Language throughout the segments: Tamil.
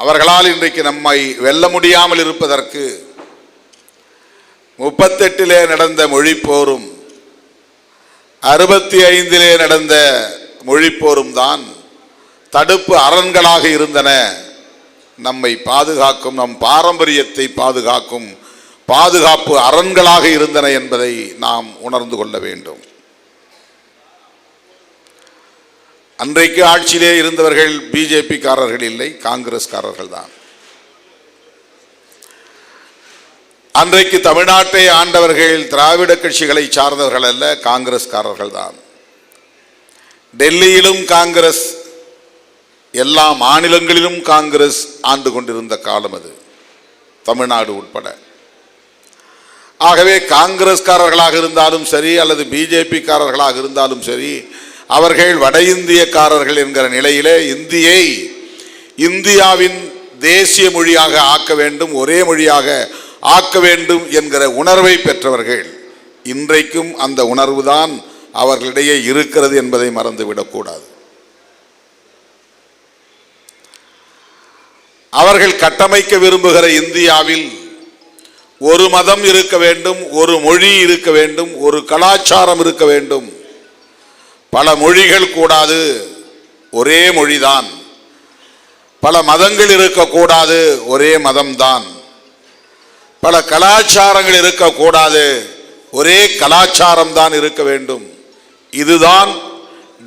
அவர்களால் இன்றைக்கு நம்மை வெல்ல முடியாமல் இருப்பதற்கு 38 நடந்த மொழிப்போரும் 65 நடந்த மொழிப்போரும் தான் தடுப்பு அரண்களாக இருந்தன. நம்மை பாதுகாக்கும், நம் பாரம்பரியத்தை பாதுகாக்கும் பாதுகாப்பு அரண்களாக இருந்தன என்பதை நாம் உணர்ந்து கொள்ள வேண்டும். அன்றைக்கு ஆட்சியிலே இருந்தவர்கள் பிஜேபி காரர்கள் இல்லை, காங்கிரஸ்காரர்கள் தான். அன்றைக்கு தமிழ்நாட்டை ஆண்டவர்கள் திராவிட கட்சிகளை சார்ந்தவர்கள் அல்ல, காங்கிரஸ்காரர்கள் தான். டெல்லியிலும் காங்கிரஸ், எல்லா மாநிலங்களிலும் காங்கிரஸ் ஆண்டு கொண்டிருந்த காலம் அது, தமிழ்நாடு உட்பட. ஆகவே காங்கிரஸ்காரர்களாக இருந்தாலும் சரி அல்லது பிஜேபி காரர்களாக இருந்தாலும் சரி, அவர்கள் வட இந்தியக்காரர்கள் என்கிற நிலையிலே இந்தியை இந்தியாவின் தேசிய மொழியாக ஆக்க வேண்டும், ஒரே மொழியாக ஆக்க வேண்டும் என்கிற உணர்வை பெற்றவர்கள். இன்றைக்கும் அந்த உணர்வு தான் அவர்களிடையே இருக்கிறது என்பதை மறந்துவிடக்கூடாது. அவர்கள் கட்டமைக்க விரும்புகிற இந்தியாவில் ஒரு மதம் இருக்க வேண்டும், ஒரு மொழி இருக்க வேண்டும், ஒரு கலாச்சாரம் இருக்க வேண்டும். பல மொழிகள் கூடாது, ஒரே மொழிதான். பல மதங்கள் இருக்கக்கூடாது, ஒரே மதம்தான். பல கலாச்சாரங்கள் இருக்கக்கூடாது, ஒரே கலாச்சாரம் தான் இருக்க வேண்டும். இதுதான்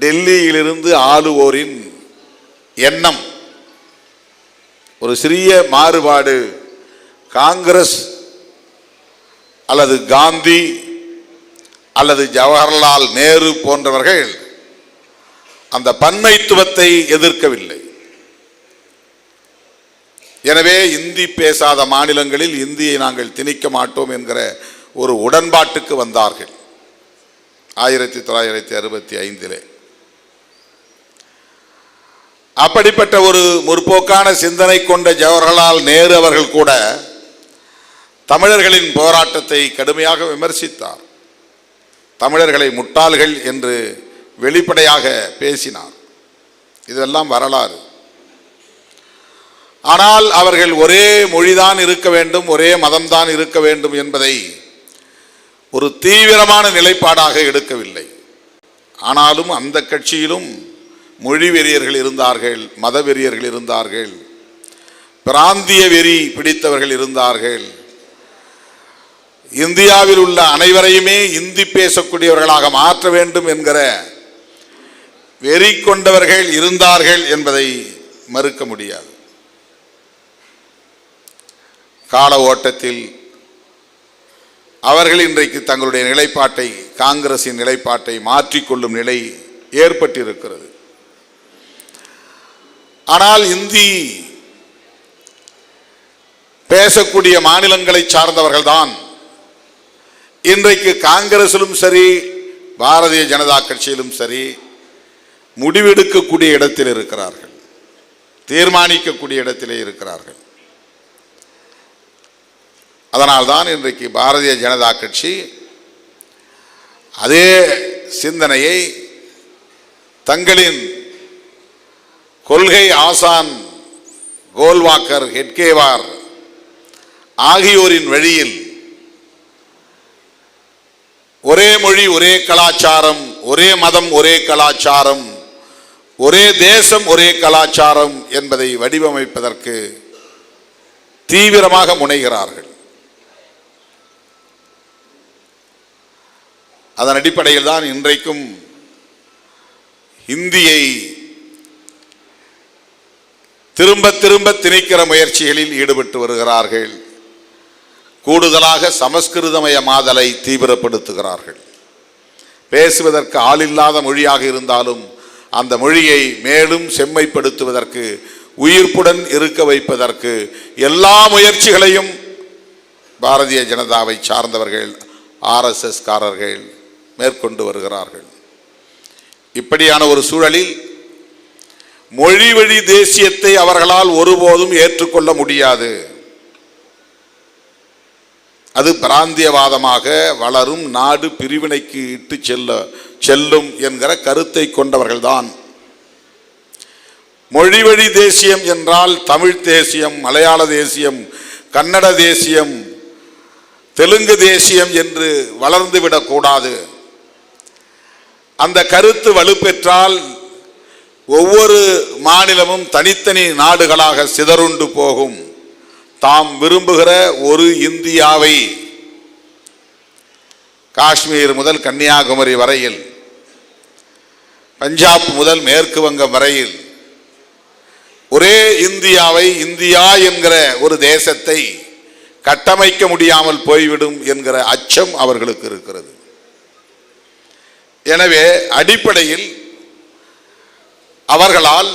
டெல்லியிலிருந்து ஆளுவோரின் எண்ணம். ஒரு சிறிய மாறுபாடு, காங்கிரஸ் அல்லது காந்தி அல்லது ஜவஹர்லால் நேரு போன்றவர்கள் அந்த பன்மைத்துவத்தை எதிர்க்கவில்லை. எனவே இந்தி பேசாத மாநிலங்களில் இந்தியை நாங்கள் திணிக்க மாட்டோம் என்கிற ஒரு உடன்பாட்டுக்கு வந்தார்கள் 1965. அப்படிப்பட்ட ஒரு முற்போக்கான சிந்தனை கொண்ட ஜவஹர்லால் நேரு அவர்கள் கூட தமிழர்களின் போராட்டத்தை கடுமையாக விமர்சித்தார். தமிழர்களை முட்டாள்கள் என்று வெளிப்படையாக பேசினார். இதெல்லாம் வரலாறு. ஆனால் அவர்கள் ஒரே மொழிதான் இருக்க வேண்டும், ஒரே மதம்தான் இருக்க வேண்டும் என்பதை ஒரு தீவிரமான நிலைப்பாடாக எடுக்கவில்லை. ஆனாலும் அந்த கட்சியிலும் மொழி வெறியர்கள் இருந்தார்கள், மத வெறியர்கள் இருந்தார்கள், பிராந்திய வெறி பிடித்தவர்கள் இருந்தார்கள். இந்தியாவில் உள்ள அனைவரையுமே இந்தி பேசக்கூடியவர்களாக மாற்ற வேண்டும் என்கிற வெறி கொண்டவர்கள் இருந்தார்கள் என்பதை மறுக்க முடியாது. கால ஓட்டத்தில் அவர்கள் இன்றைக்கு தங்களுடைய நிலைப்பாட்டை, காங்கிரசின் நிலைப்பாட்டை மாற்றிக்கொள்ளும் நிலை ஏற்பட்டிருக்கிறது. ஆனால் இந்தி பேசக்கூடிய மாநிலங்களை சார்ந்தவர்கள் தான் இன்றைக்கு காங்கிரசிலும் சரி பாரதிய ஜனதா கட்சியிலும் சரி முடிவெடுக்கக்கூடிய இடத்தில் இருக்கிறார்கள், தீர்மானிக்கக்கூடிய இடத்திலே இருக்கிறார்கள். அதனால்தான் இன்றைக்கு பாரதிய ஜனதா கட்சி அதே சிந்தனையை தங்களின் கொள்கை ஆசான் கோல்வாக்கர், ஹெட்கேவார் ஆகியோரின் வழியில் ஒரே மொழி ஒரே கலாச்சாரம், ஒரே மதம் ஒரே கலாச்சாரம், ஒரே தேசம் ஒரே கலாச்சாரம் என்பதை வடிவமைப்பதற்கு தீவிரமாக முனைகிறார்கள். அதன் அடிப்படையில் தான் இன்றைக்கும் இந்தியை திரும்ப திரும்ப திணிக்கிற முயற்சிகளில் ஈடுபட்டு வருகிறார்கள். கூடுதலாக சமஸ்கிருதமயமாதலை தீவிரப்படுத்துகிறார்கள். பேசுவதற்கு ஆளில்லாத மொழியாக இருந்தாலும் அந்த மொழியை மேலும் செம்மைப்படுத்துவதற்கு, உயிர்ப்புடன் இருக்க வைப்பதற்கு எல்லா முயற்சிகளையும் பாரதிய ஜனதாவை சார்ந்தவர்கள், RSS காரர்கள் மேற்கொண்டு வருகிறார்கள். இப்படியான ஒரு சூழலில் மொழி வழி தேசியத்தை அவர்களால் ஒருபோதும் ஏற்றுக்கொள்ள முடியாது. அது பிராந்தியவாதமாக வளரும் நாடு பிரிவினைக்கு இட்டு செல்லும் என்கிற கருத்தை கொண்டவர்கள்தான். மொழிவழி தேசியம் என்றால் தமிழ் தேசியம், மலையாள தேசியம், கன்னட தேசியம், தெலுங்கு தேசியம் என்று வளர்ந்துவிடக்கூடாது. அந்த கருத்து வலுப்பெற்றால் ஒவ்வொரு மாநிலமும் தனித்தனி நாடுகளாக சிதறுண்டு போகும். தாம் விரும்புகிற ஒரு இந்தியாவை காஷ்மீர் முதல் கன்னியாகுமரி வரையில், பஞ்சாப் முதல் மேற்கு வங்கம் வரையில் ஒரே இந்தியாவை, இந்தியா என்கிற ஒரு தேசத்தை கட்டமைக்க முடியாமல் போய்விடும் என்கிற அச்சம் அவர்களுக்கு இருக்கிறது. எனவே அடிப்படையில் அவர்களால்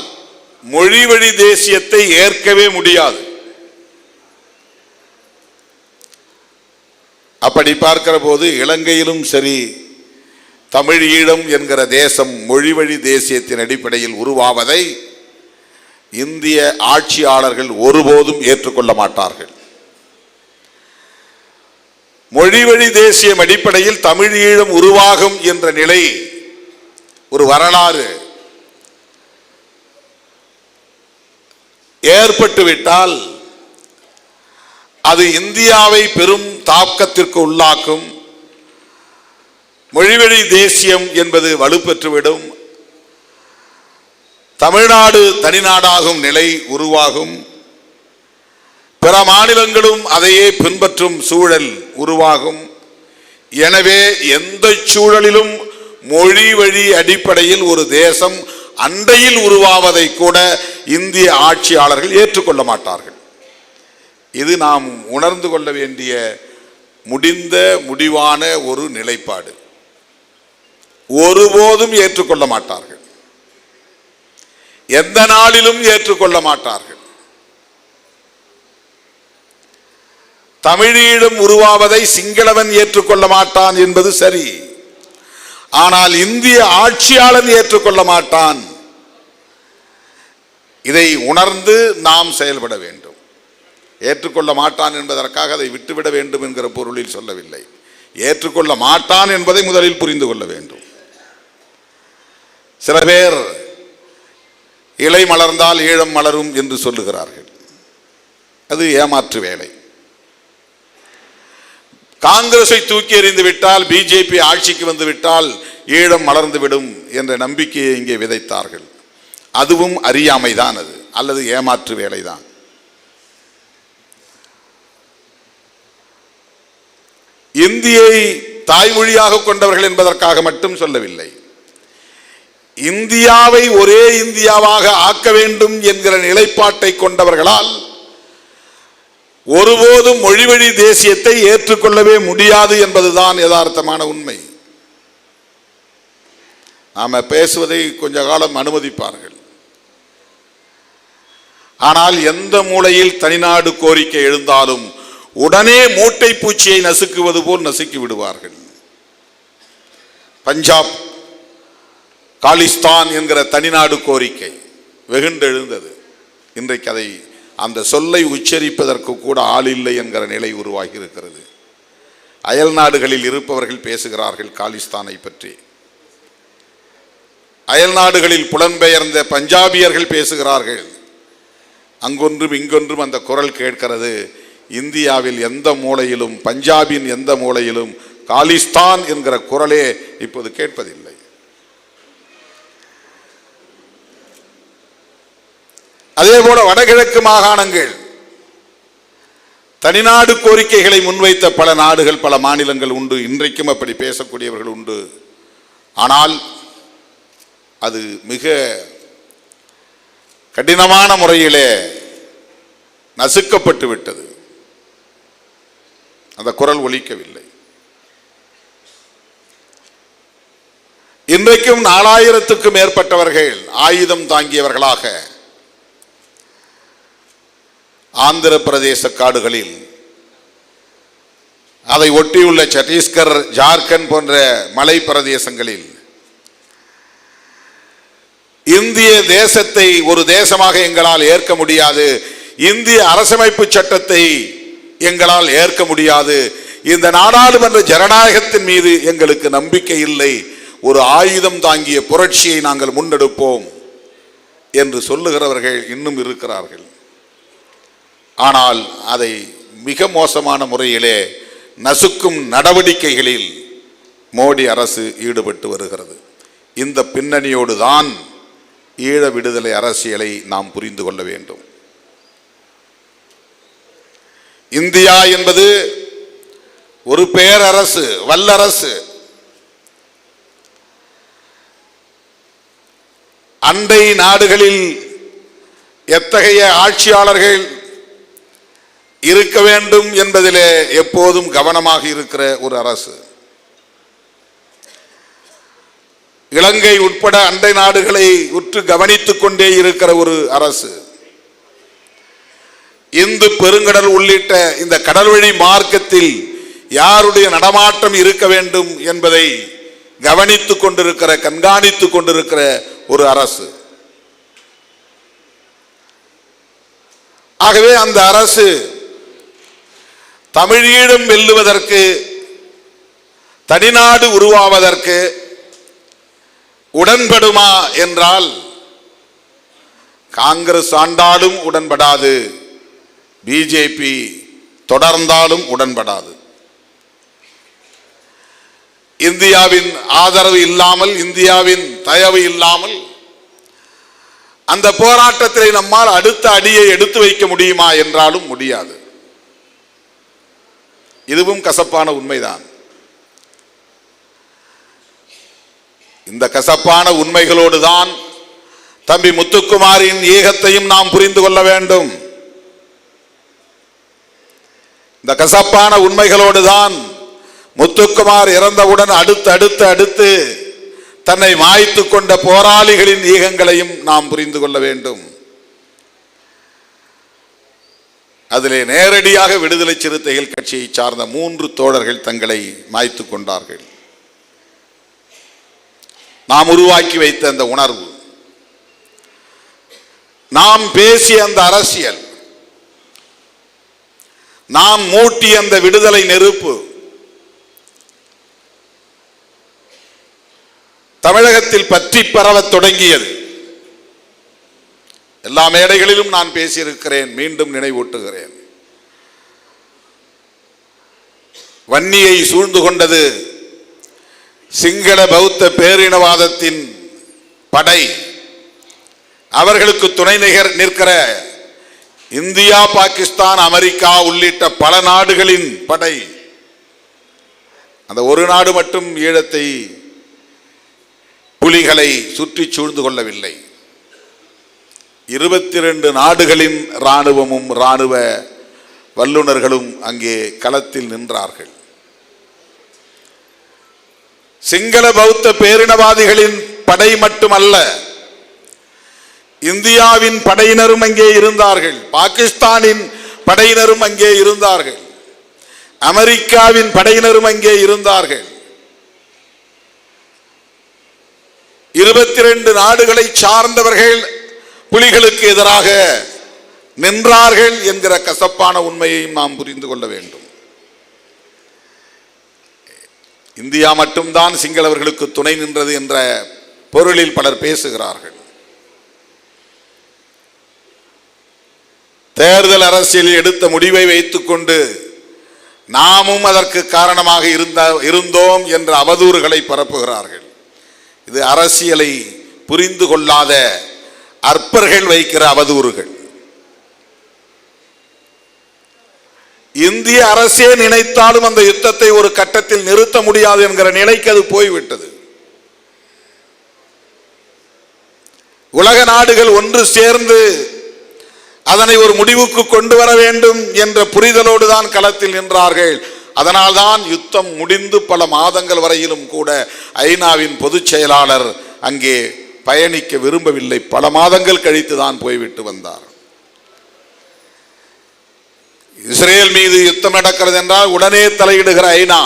மொழி வழி தேசியத்தை ஏற்கவே முடியாது. அப்படி பார்க்கிற போது இலங்கையிலும் சரி, தமிழ் ஈழம் என்கிற தேசம் மொழி வழி தேசியத்தின் அடிப்படையில் உருவாவதை இந்திய ஆட்சியாளர்கள் ஒருபோதும் ஏற்றுக்கொள்ள மாட்டார்கள். மொழி வழி தேசியம் அடிப்படையில் தமிழ் ஈழம் உருவாகும் என்ற நிலை ஒரு வரலாறு ஏற்பட்டுவிட்டால் அது இந்தியாவை பெரும் தாக்கத்திற்கு உள்ளாக்கும். மொழிவழி தேசியம் என்பது வலுப்பெற்றுவிடும். தமிழ்நாடு தனிநாடாகும் நிலை உருவாகும். பிற மாநிலங்களும் அதையே பின்பற்றும் சூழல் உருவாகும். எனவே எந்த சூழலிலும் மொழி வழி அடிப்படையில் ஒரு தேசம் அண்டையில் உருவாவதை கூட இந்திய ஆட்சியாளர்கள் ஏற்றுக்கொள்ள மாட்டார்கள். இது நாம் உணர்ந்து கொள்ள வேண்டிய முடிவான ஒரு நிலைப்பாடு. ஒருபோதும் ஏற்றுக்கொள்ள மாட்டார்கள். எந்த நாளிலும் ஏற்றுக்கொள்ள மாட்டார்கள். தமிழீழம் உருவாவதை சிங்களவன் ஏற்றுக்கொள்ள மாட்டான் என்பது சரி. ஆனால் இந்திய ஆட்சியாளன் ஏற்றுக்கொள்ள மாட்டான். இதை உணர்ந்து நாம் செயல்பட வேண்டும். ஏற்றுக்கொள்ள மாட்டான் என்பதற்காக அதை விட்டுவிட வேண்டும் என்கிற பொருளில் சொல்லவில்லை. ஏற்றுக்கொள்ள மாட்டான் என்பதை முதலில் புரிந்து கொள்ள வேண்டும். சில பேர் இலை மலர்ந்தால் ஈழம் மலரும் என்று சொல்லுகிறார்கள். அது ஏமாற்று வேலை. காங்கிரஸை தூக்கி எறிந்து விட்டால், பிஜேபி ஆட்சிக்கு வந்து விட்டால் ஈழம் மலர்ந்து விடும் என்ற நம்பிக்கையை இங்கே விதைத்தார்கள். அதுவும் அறியாமைதான், அது அல்லது ஏமாற்று வேலைதான். இந்தியை தாய்மொழியாக கொண்டவர்கள் என்பதற்காக மட்டும் சொல்லவில்லை. இந்தியாவை ஒரே இந்தியாவாக ஆக்க வேண்டும் என்கிற நிலைப்பாட்டை கொண்டவர்களால் ஒருபோதும் மொழிவழி தேசியத்தை ஏற்றுக்கொள்ளவே முடியாது என்பதுதான் யதார்த்தமான உண்மை. நாம பேசுவதை கொஞ்ச காலம் அனுமதிப்பார்கள். ஆனால் எந்த மூலையில் தனிநாடு கோரிக்கை எழுந்தாலும் உடனே மூட்டை பூச்சியை நசுக்குவது போல் நசுக்கி விடுவார்கள். பஞ்சாப் காலிஸ்தான் என்கிற தனிநாடு கோரிக்கை வெகுண்டெழுந்தது. இன்றைக்கு அதை அந்த சொல்லை உச்சரிப்பதற்கு கூட ஆள் இல்லை என்கிற நிலை உருவாகி இருக்கிறது. அயல் நாடுகளில் இருப்பவர்கள் பேசுகிறார்கள் காலிஸ்தானை பற்றி. அயல் நாடுகளில் புலம்பெயர்ந்த பஞ்சாபியர்கள் பேசுகிறார்கள். அங்கொன்றும் இங்கொன்றும் அந்த குரல் கேட்கிறது. இந்தியாவில் எந்த மூலையிலும், பஞ்சாபின் எந்த மூலையிலும் காலிஸ்தான் என்கிற குரலே இப்போது கேட்பதில்லை. அதே போல வடகிழக்கு மாகாணங்கள் தனிநாடு கோரிக்கைகளை முன்வைத்த பல நாடுகள், பல மாநிலங்கள் உண்டு. இன்றைக்கும் அப்படி பேசக்கூடியவர்கள் உண்டு. ஆனால் அது மிக கடினமான முறையிலே நசுக்கப்பட்டு விட்டது. அந்த குரல் ஒலிக்கவில்லை. இன்றைக்கும் 4000க்கும் மேற்பட்டவர்கள் ஆயுதம் தாங்கியவர்களாக ஆந்திர பிரதேச காடுகளில், அதை ஒட்டியுள்ள சத்தீஸ்கர், ஜார்க்கண்ட் போன்ற மலை பிரதேசங்களில் இந்திய தேசத்தை ஒரு தேசமாக எங்களால் ஏற்க முடியாது, இந்திய அரசமைப்பு சட்டத்தை எங்களால் ஏற்க முடியாது, இந்த நாடாளுமன்ற ஜனநாயகத்தின் மீது எங்களுக்கு நம்பிக்கை இல்லை, ஒரு ஆயுதம் தாங்கிய புரட்சியை நாங்கள் முன்னெடுப்போம் என்று சொல்லுகிறவர்கள் இன்னும் இருக்கிறார்கள். ஆனால் அதை மிக மோசமான முறையிலே நசுக்கும் நடவடிக்கைகளில் மோடி அரசு ஈடுபட்டு வருகிறது. இந்த பின்னணியோடு தான் ஈழ விடுதலை அரசியலை நாம் புரிந்து கொள்ள வேண்டும். இந்தியா என்பது ஒரு பேரரசு, வல்லரசு. அண்டை நாடுகளில் எத்தகைய ஆட்சியாளர்கள் இருக்க வேண்டும் என்பதிலே எப்போதும் கவனமாக இருக்கிற ஒரு அரசு. இலங்கை உட்பட அண்டை நாடுகளை உற்று கவனித்துக் கொண்டே இருக்கிற ஒரு அரசு. இந்து பெருங்கடல் உள்ளிட்ட இந்த கடல்வழி மார்க்கத்தில் யாருடைய நடமாட்டம் இருக்க வேண்டும் என்பதை கவனித்துக் கொண்டிருக்கிற, கண்காணித்துக் கொண்டிருக்கிற ஒரு அரசு. ஆகவே அந்த அரசு தமிழீழம் வெல்லுவதற்கு, தனிநாடு உருவாவதற்கு உடன்படுமா என்றால் காங்கிரஸ் ஆண்டாலும் உடன்படாது, பிஜேபி தொடர்ந்தாலும் உடன்படாது. இந்தியாவின் ஆதரவு இல்லாமல், இந்தியாவின் தயவு இல்லாமல் அந்த போராட்டத்தில் நம்மால் அடுத்த அடியை எடுத்து வைக்க முடியுமா என்றாலும் முடியாது. இதுவும் கசப்பான உண்மைதான். இந்த கசப்பான உண்மைகளோடு தான் தம்பி முத்துக்குமாரின் ஈகத்தையும் நாம் புரிந்து கொள்ள வேண்டும். இந்த கசப்பான உண்மைகளோடு தான் முத்துக்குமார் இறந்தவுடன் அடுத்து தன்னை மாய்த்து கொண்ட போராளிகளின் ஈகங்களையும் நாம் புரிந்து கொள்ள வேண்டும். அதிலே நேரடியாக விடுதலை சிறுத்தைகள் கட்சியை சார்ந்த 3 தோழர்கள் தங்களை மாய்த்து கொண்டார்கள். நாம் உருவாக்கி வைத்த அந்த உணர்வு, நாம் பேசிய அந்த அரசியல், நாம் மூட்டிய அந்த விடுதலை நெருப்பு தமிழகத்தில் பற்றி பரவத் தொடங்கியது. எல்லா மேடைகளிலும் நான் பேசியிருக்கிறேன், மீண்டும் நினைவூட்டுகிறேன். வன்னியை சூழ்ந்து கொண்டது சிங்கள பௌத்த பேரினவாதத்தின் படை. அவர்களுக்கு துணை நிற்கிற இந்தியா, பாகிஸ்தான், அமெரிக்கா உள்ளிட்ட பல நாடுகளின் படை. அந்த ஒரு நாடு மட்டும் ஈழத்தை, புலிகளை சுற்றி சூழ்ந்து கொள்ளவில்லை. 22 நாடுகளின் இராணுவமும் இராணுவ வல்லுநர்களும் அங்கே களத்தில் நின்றார்கள். சிங்கள பௌத்த பேரினவாதிகளின் படை மட்டுமல்ல, இந்தியாவின் படையினரும் அங்கே இருந்தார்கள், பாகிஸ்தானின் படையினரும் அங்கே இருந்தார்கள், அமெரிக்காவின் படையினரும் அங்கே இருந்தார்கள். 22 நாடுகளை சார்ந்தவர்கள் புலிகளுக்கு எதிராக நின்றார்கள் என்கிற கசப்பான உண்மையையும் நாம் புரிந்து கொள்ள வேண்டும். இந்தியா மட்டும்தான் சிங்களவர்களுக்கு துணை நின்றது என்ற பொருளில் பலர் பேசுகிறார்கள். தேர்தல் அரசியலில் எடுத்த முடிவை வைத்துக் கொண்டு நாமும் அதற்கு காரணமாக இருந்தோம் என்ற அவதூறுகளை பரப்புகிறார்கள். இது அரசியலை புரிந்து கொள்ளாத அற்பர்கள் வைக்கிற அவதூறுகள். இந்திய அரசே நினைத்தாலும் அந்த யுத்தத்தை ஒரு கட்டத்தில் நிறுத்த முடியாது என்கிற நிலைக்கு அது போய்விட்டது. உலக நாடுகள் ஒன்று சேர்ந்து அதனை ஒரு முடிவுக்கு கொண்டு வர வேண்டும் என்ற புரிதலோடு தான் களத்தில் நின்றார்கள். அதனால்தான் யுத்தம் முடிந்து பல மாதங்கள் வரையிலும் கூட ஐநாவின் பொதுச் செயலாளர் அங்கே பயணிக்க விரும்பவில்லை. பல மாதங்கள் கழித்து தான் போய்விட்டு வந்தார். இஸ்ரேல் மீது யுத்தம் நடக்கிறது என்றால் உடனே தலையிடுகிற ஐநா,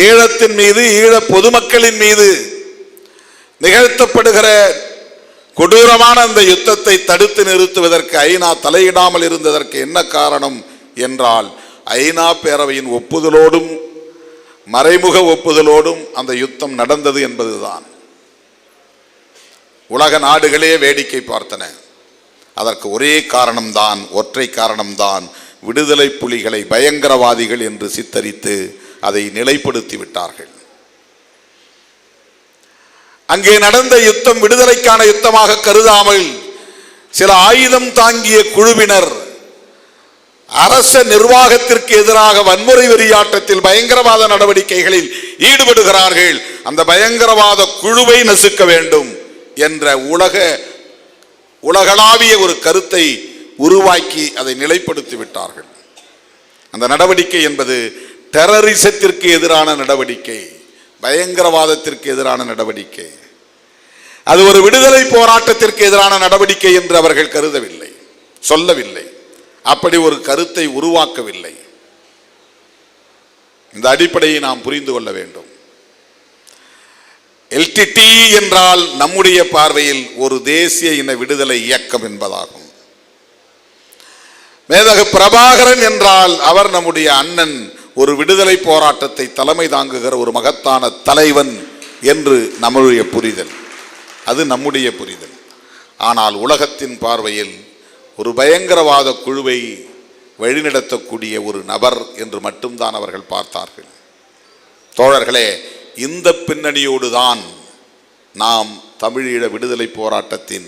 ஈழத்தின் மீது, ஈழ பொதுமக்களின் மீது நிகழ்த்தப்படுகிற கொடூரமான அந்த யுத்தத்தை தடுத்து நிறுத்துவதற்கு ஐநா தலையிடாமல் இருந்ததற்கு என்ன காரணம் என்றால், ஐநா பேரவையின் ஒப்புதலோடும் மறைமுக ஒப்புதலோடும் அந்த யுத்தம் நடந்தது என்பதுதான். உலக நாடுகளே வேடிக்கை பார்த்தன. அதற்கு ஒரே காரணம்தான், ஒற்றை காரணம்தான், விடுதலை புலிகளை பயங்கரவாதிகள் என்று சித்தரித்து அதை நிலைப்படுத்தி விட்டார்கள். அங்கே நடந்த யுத்தம் விடுதலைக்கான யுத்தமாக கருதாமல் சில ஆயுதம் தாங்கிய குழுவினர் அரச நிர்வாகத்திற்கு எதிராக வன்முறை வெறியாட்டத்தில் பயங்கரவாத நடவடிக்கைகளில் ஈடுபடுகிறார்கள். அந்த பயங்கரவாத குழுவை நசுக்க வேண்டும் என்ற உலகளாவிய ஒரு கருத்தை உருவாக்கி அதை நிலைப்படுத்தி விட்டார்கள். அந்த நடவடிக்கை என்பது டெரரிசத்திற்கு எதிரான நடவடிக்கை, பயங்கரவாதத்திற்கு எதிரான நடவடிக்கை. அது ஒரு விடுதலை போராட்டத்திற்கு எதிரான நடவடிக்கை என்று அவர்கள் கருதவில்லை, சொல்லவில்லை, அப்படி ஒரு கருத்தை உருவாக்கவில்லை. இந்த அடிப்படையை நாம் புரிந்து கொள்ள வேண்டும். LTT என்றால் நம்முடைய பார்வையில் ஒரு தேசிய இன விடுதலை இயக்கம் என்பதாகும். மேதகு பிரபாகரன் என்றால் அவர் நம்முடைய அண்ணன், ஒரு விடுதலை போராட்டத்தை தலைமை தாங்குகிற ஒரு மகத்தான தலைவன் என்று நம்முடைய புரிதல், அது நம்முடைய புரிதல். ஆனால் உலகத்தின் பார்வையில் ஒரு பயங்கரவாத குழுவை வழிநடத்தக்கூடிய ஒரு நபர் என்று மட்டும்தான் அவர்கள் பார்த்தார்கள். தோழர்களே, இந்த பின்னணியோடு தான் நாம் தமிழீழ விடுதலை போராட்டத்தின்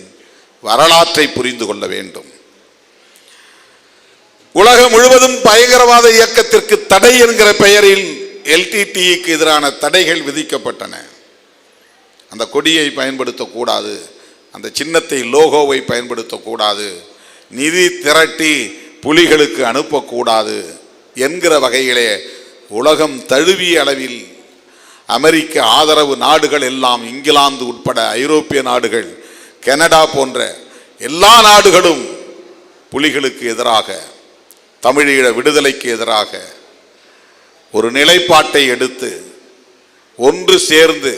வரலாற்றை புரிந்து கொள்ள வேண்டும். உலகம் முழுவதும் பயங்கரவாத இயக்கத்திற்கு தடை என்கிற பெயரில் LTTக்கு எதிரான தடைகள் விதிக்கப்பட்டன. அந்த கொடியை பயன்படுத்தக்கூடாது, அந்த சின்னத்தை, லோகோவை பயன்படுத்தக்கூடாது, நிதி திரட்டி புலிகளுக்கு அனுப்பக்கூடாது என்கிற வகையிலே உலகம் தழுவிய அளவில் அமெரிக்க ஆதரவு நாடுகள் எல்லாம், இங்கிலாந்து உட்பட ஐரோப்பிய நாடுகள், கனடா போன்ற எல்லா நாடுகளும் புலிகளுக்கு எதிராக, தமிழீழ விடுதலைக்கு எதிராக ஒரு நிலைப்பாட்டை எடுத்து ஒன்று சேர்ந்து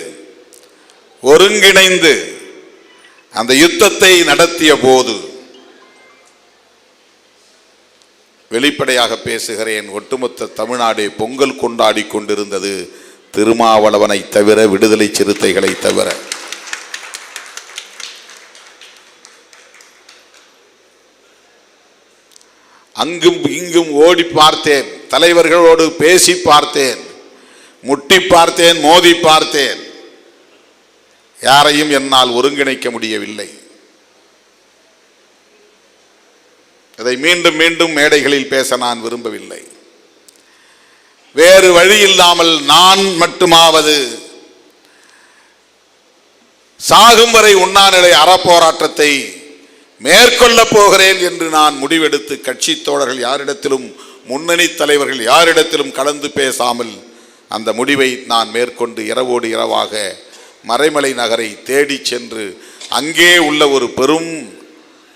ஒருங்கிணைந்து அந்த யுத்தத்தை நடத்திய போது, வெளிப்படையாக பேசுகிறேன், ஒட்டுமொத்த தமிழ்நாடே பொங்கல் கொண்டாடி கொண்டிருந்தது திருமாவளவனை தவிர, விடுதலை சிறுத்தைகளை தவிர. அங்கும் இங்கும் ஓடி பார்த்தேன், தலைவர்களோடு பேசி பார்த்தேன், முட்டி பார்த்தேன், மோதி பார்த்தேன், யாரையும் என்னால் ஒருங்கிணைக்க முடியவில்லை. இதை மீண்டும் மீண்டும் மேடைகளில் பேச நான் விரும்பவில்லை. வேறு வழி இல்லாமல் நான் மட்டுமாவது சாகும் வரை உண்ணாநிலை அறப்போராட்டத்தை மேற்கொள்ளப் போகிறேன் என்று நான் முடிவெடுத்து, கட்சி தோழர்கள் யாரிடத்திலும், முன்னணி தலைவர்கள் யாரிடத்திலும் கலந்து பேசாமல் அந்த முடிவை நான் மேற்கொண்டு இரவோடு இரவாக மறைமலை நகரை தேடி சென்று அங்கே உள்ள ஒரு பெரும்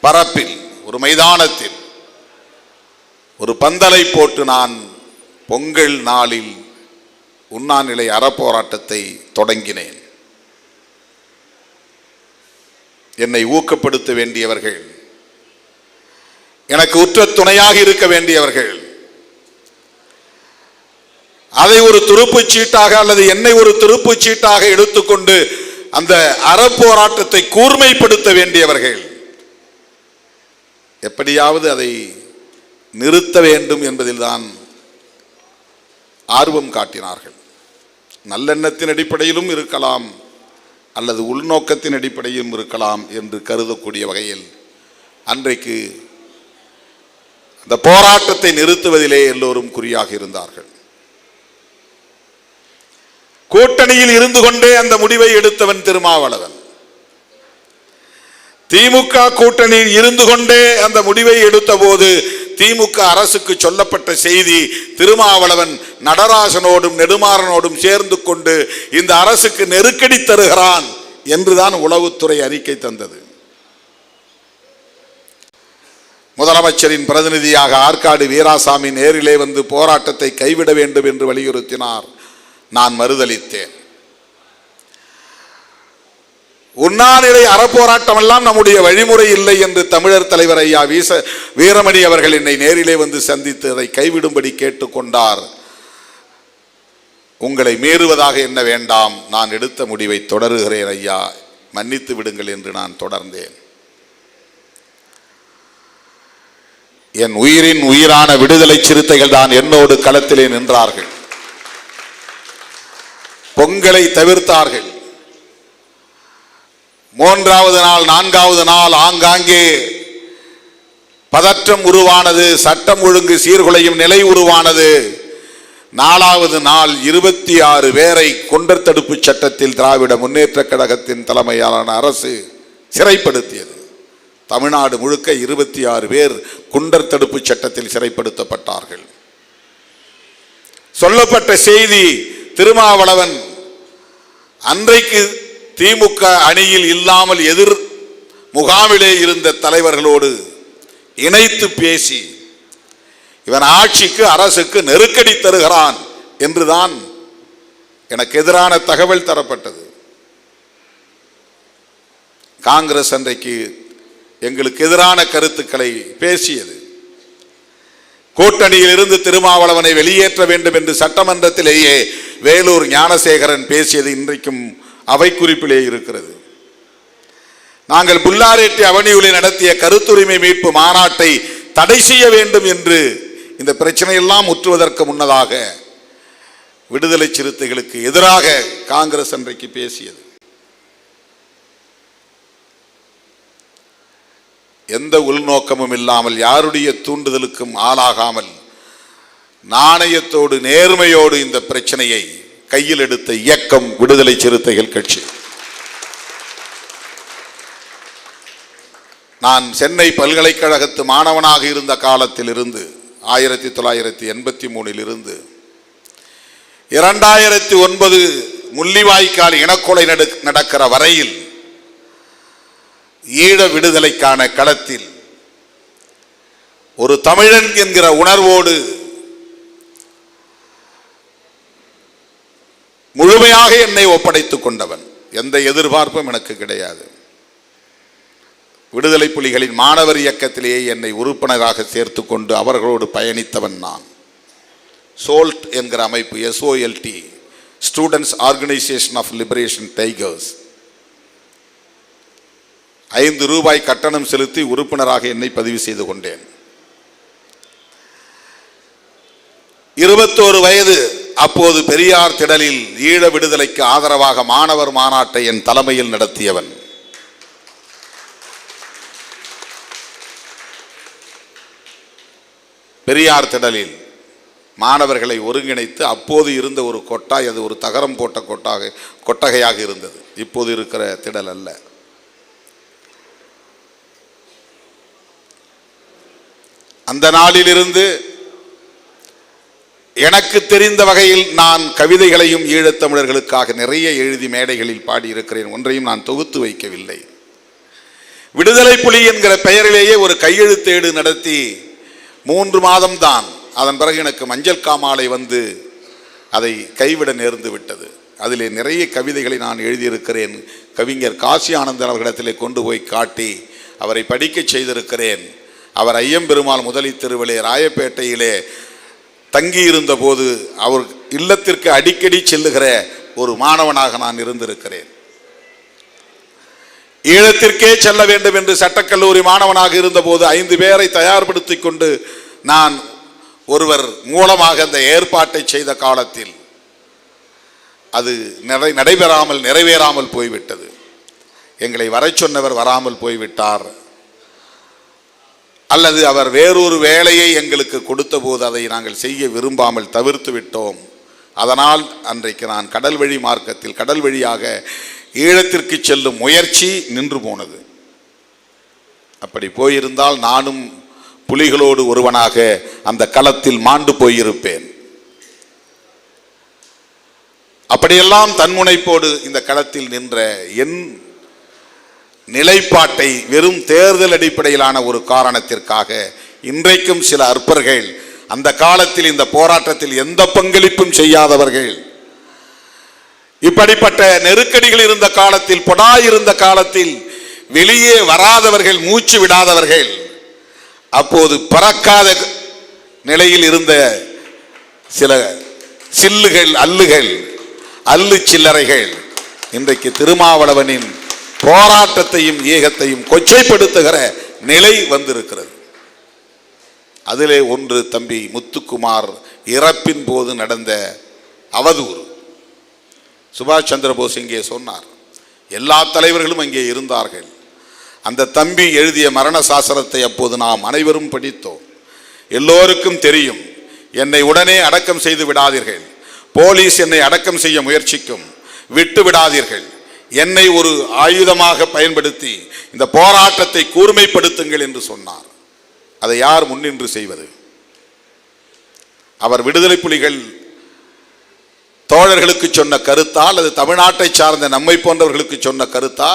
பரப்பில், ஒரு மைதானத்தில் ஒரு பந்தலை போட்டு நான் பொங்கல் நாளில் உண்ணாநிலை அறப்போராட்டத்தை தொடங்கினேன். என்னை ஊக்கப்படுத்த வேண்டியவர்கள், எனக்கு உற்ற துணையாக இருக்க வேண்டியவர்கள், அதை ஒரு துருப்புச் சீட்டாக அல்லது என்னை ஒரு துருப்புச் சீட்டாக எடுத்துக்கொண்டு அந்த அறப்போராட்டத்தை கூர்மைப்படுத்த வேண்டியவர்கள், எப்படியாவது அதை நிறுத்த வேண்டும் என்பதில்தான் ஆர்வம் காட்டினார்கள். நல்லெண்ணத்தின் அடிப்படையிலும் இருக்கலாம், அல்லது உள்நோக்கத்தின் அடிப்படையிலும் இருக்கலாம் என்று கருதக்கூடிய வகையில் அன்றைக்கு அந்த போராட்டத்தை நிறுத்துவதிலே எல்லோரும் குறியாக இருந்தார்கள். கூட்டணியில் இருந்து கொண்டே அந்த முடிவை எடுத்தவன் திருமாவளவன். திமுக கூட்டணியில் இருந்து கொண்டே அந்த முடிவை எடுத்த போது திமுக அரசுக்கு சொல்லப்பட்ட செய்தி, திருமாவளவன் நடராசனோடும் நெடுமாறனோடும் சேர்ந்து கொண்டு இந்த அரசுக்கு நெருக்கடி தருகிறான் என்றுதான் உளவுத்துறை அறிக்கை தந்தது. முதலமைச்சரின் பிரதிநிதியாக ஆற்காடு வீராசாமி நேரிலே வந்து போராட்டத்தை கைவிட வேண்டும் என்று வலியுறுத்தினார். நான் மறுதளித்தேன். உண்ணாநிலை அறப்போராட்டம் எல்லாம் நம்முடைய வழிமுறை இல்லை என்று தமிழர் தலைவர் ஐயா வீரமணி அவர்கள் என்னை நேரிலே வந்து சந்தித்து அதை கைவிடும்படி கேட்டுக்கொண்டார். உங்களை மீறுவதாக என்ன வேண்டாம், நான் எடுத்த முடிவை தொடருகிறேன் ஐயா, மன்னித்து விடுங்கள் என்று நான் தொடர்ந்தேன். என் உயிரின் உயிரான விடுதலை சிறுத்தைகள் தான் என்னோடு களத்திலே நின்றார்கள். பொங்கலை தவிர்த்தார்கள். 3வது நாள் 4வது நாள் ஆங்காங்கே பதற்றம் உருவானது, சட்டம் ஒழுங்கு சீர்குலையும் நிலை உருவானது. 4வது நாள் 26 பேரை குண்டர் தடுப்பு சட்டத்தில் திராவிட முன்னேற்ற கழகத்தின் தலைமையிலான அரசு சிறைப்படுத்தியது. தமிழ்நாடு முழுக்க 26 பேர் குண்டர் தடுப்பு சட்டத்தில் சிறைப்படுத்தப்பட்டார்கள். சொல்லப்பட்ட செய்தி, திருமாவளவன் அன்றைக்கு திமுக அணியில் இல்லாமல் எதிர் முகாமிலே இருந்த தலைவர்களோடு இணைத்து பேசி இவன் ஆட்சிக்கு அரசுக்கு நெருக்கடி தருகிறான் என்றுதான் எனக்கு எதிரான தகவல் தரப்பட்டது. காங்கிரஸ் அன்றைக்கு எங்களுக்கு எதிரான கருத்துக்களை பேசியது. கூட்டணியில் இருந்து திருமாவளவனை வெளியேற்ற வேண்டும் என்று சட்டமன்றத்திலேயே வேலூர் ஞானசேகரன் பேசியது இன்றைக்கும் அவை குறிப்பிலே இருக்கிறது. நாங்கள் புல்லாரெட்டி அவனியூரிலே நடத்திய கருத்துரிமை மீட்பு மாநாட்டை தடை செய்ய வேண்டும் என்று இந்த பிரச்சனையெல்லாம் முற்றுவதற்கு முன்னதாக விடுதலை சிறுத்தைகளுக்கு எதிராக காங்கிரஸ் அன்றைக்கு பேசியது. எந்த உள்நோக்கமும் இல்லாமல், யாருடைய தூண்டுதலுக்கும் ஆளாகாமல், நாணயத்தோடு நேர்மையோடு இந்த பிரச்சனையை கையில் எடுத்த இயக்கம் விடுதலை சிறுத்தைகள் கட்சி. நான் சென்னை பல்கலைக்கழகத்து மாணவனாக இருந்த காலத்தில் இருந்து 1983 இருந்து 2009 முள்ளிவாய்க்கால் இனக்கொலை நடக்கிற வரையில் ஈழ விடுதலைக்கான களத்தில் ஒரு தமிழன் என்கிற உணர்வோடு முழுமையாக என்னை ஒப்படைத்துக் கொண்டவன். எந்த எதிர்பார்ப்பும் எனக்கு கிடையாது. விடுதலை புலிகளின் மாணவர் இயக்கத்திலேயே என்னை உறுப்பினராக சேர்த்து கொண்டு அவர்களோடு பயணித்தவன் நான். சோல்ட் என்கிற அமைப்பு, SOLT, students organisation of liberation tigers, 5 ரூபாய் கட்டணம் செலுத்தி உறுப்பினராக என்னை பதிவு செய்து கொண்டேன். 21 வயது அப்போது பெரியார் திடலில் ஈழ விடுதலைக்கு ஆதரவாக மாணவர் மாநாட்டை என் தலைமையில் நடத்தியவன். பெரியார் திடலில் மாணவர்களை ஒருங்கிணைத்து அப்போது இருந்த ஒரு கொட்டாய், அது ஒரு தகரம் போட்ட கொட்டகையாக இருந்தது, இப்போது இருக்கிற திடல் அல்ல. அந்த நாளிலிருந்து எனக்கு தெரிந்த வகையில் நான் கவிதைகளையும் ஈழத்தமிழர்களுக்காக நிறைய எழுதி மேடைகளில் பாடியிருக்கிறேன். ஒன்றையும் நான் தொகுத்து வைக்கவில்லை. விடுதலை புலி என்கிற பெயரிலேயே ஒரு கையெழுத்தேடு நடத்தி 3 மாதம்தான். அதன் பிறகு எனக்கு மஞ்சள் காமாலை வந்து அதை கைவிட நேர்ந்து விட்டது. அதிலே நிறைய கவிதைகளை நான் எழுதியிருக்கிறேன். கவிஞர் காசி ஆனந்தன் அவர்களிடத்திலே கொண்டு போய் காட்டி அவரை படிக்க செய்திருக்கிறேன். அவர் ஐயம்பெருமாள் முதலி தெருவிலே ராயப்பேட்டையிலே தங்கியிருந்த போது அவர் இல்லத்திற்கு அடிக்கடி செல்லுகிற ஒரு மாணவனாக நான் இருந்திருக்கிறேன். ஈழத்திற்கே செல்ல வேண்டும் என்று சட்டக்கல்லூரி மாணவனாக இருந்தபோது 5 பேரை தயார்படுத்தி கொண்டு நான் ஒருவர் மூலமாக அந்த ஏற்பாட்டை செய்த காலத்தில் அது நிறைவேறாமல் போய்விட்டது. எங்களை வர சொன்னவர் வராமல் போய்விட்டார், அல்லது அவர் வேறொரு வேலையை எங்களுக்கு கொடுத்த போது அதை நாங்கள் செய்ய விரும்பாமல் தவிர்த்து விட்டோம். அதனால் அன்றைக்கு நான் கடல் வழி மார்க்கத்தில் கடல் வழியாக ஈழத்திற்கு செல்லும் முயற்சி நின்று போனது. அப்படி போயிருந்தால் நானும் புலிகளோடு ஒருவனாக அந்த களத்தில் மாண்டு போயிருப்பேன். அப்படியெல்லாம் தன்முனைப்போடு இந்த களத்தில் நின்ற என் நிலைப்பாட்டை வெறும் தேர்தல் அடிப்படையிலான ஒரு காரணத்திற்காக இன்றைக்கும் சில அற்பர்கள், அந்த காலத்தில் இந்த போராட்டத்தில் எந்த பங்களிப்பும் செய்யாதவர்கள், இப்படிப்பட்ட நெருக்கடிகள் இருந்த காலத்தில், இருந்த காலத்தில் வெளியே வராதவர்கள், மூச்சு விடாதவர்கள், அப்போது பறக்காத நிலையில் இருந்த சில சில்லுகள், அல்லு சில்லறைகள் இன்றைக்கு திருமாவளவனின் போராட்டத்தையும் ஏகத்தையும் கொச்சைப்படுத்துகிற நிலை வந்திருக்கிறது. அதிலே ஒன்று தம்பி முத்துக்குமார் இறப்பின் போது நடந்த அவதூறு. சுபாஷ் சந்திர போஸ் இங்கே சொன்னார், எல்லா தலைவர்களும் அங்கே இருந்தார்கள். அந்த தம்பி எழுதிய மரண சாசனத்தை அப்போது நாம் அனைவரும் படித்தோம். எல்லோருக்கும் தெரியும், என்னை உடனே அடக்கம் செய்து விடாதீர்கள், போலீஸ் என்னை அடக்கம் செய்ய முயற்சிக்கும், விட்டு விடாதீர்கள், என்னை ஒரு ஆயுதமாக பயன்படுத்தி இந்த போராட்டத்தை கூர்மைப்படுத்துங்கள் என்று சொன்னார். அதை யார் முன்னின்று செய்வது? அவர் விடுதலை புலிகள் தோழர்களுக்கு சொன்ன கருத்தா, அல்லது தமிழ்நாட்டை சார்ந்த நம்மை போன்றவர்களுக்கு சொன்ன கருத்தா,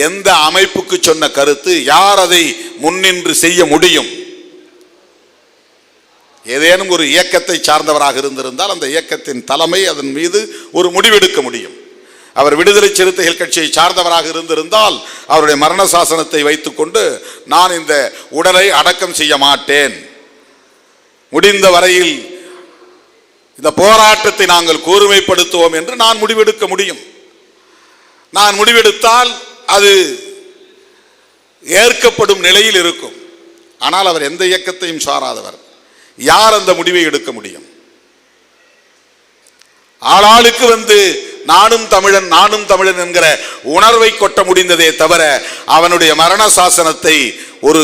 எந்த அமைப்புக்கு சொன்ன கருத்து? யார் அதை முன்னின்று செய்ய முடியும்? ஏதேனும் ஒரு இயக்கத்தை சார்ந்தவராக இருந்திருந்தால் அந்த இயக்கத்தின் தலைமை அதன் மீது ஒரு முடிவெடுக்க முடியும். அவர் விடுதலை சிறுத்தைகள் கட்சியை சார்ந்தவராக இருந்திருந்தால் அவருடைய மரண சாசனத்தை வைத்துக்கொண்டு, நான் இந்த உடலை அடக்கம் செய்ய மாட்டேன், முடிந்த வரையில் இந்த போராட்டத்தை நாங்கள் கூர்மைப்படுத்துவோம் என்று நான் முடிவெடுக்க முடியும். நான் முடிவெடுத்தால் அது ஏற்கப்படும் நிலையில் இருக்கும். ஆனால் அவர் எந்த இயக்கத்தையும் சாராதவர். யார் அந்த முடிவை எடுக்க முடியும்? ஆளாளுக்கு வந்து நானும் தமிழன் நானும் தமிழன் என்கிற உணர்வை கொட்ட முடிந்ததே தவிர, அவனுடைய மரண சாசனத்தை ஒரு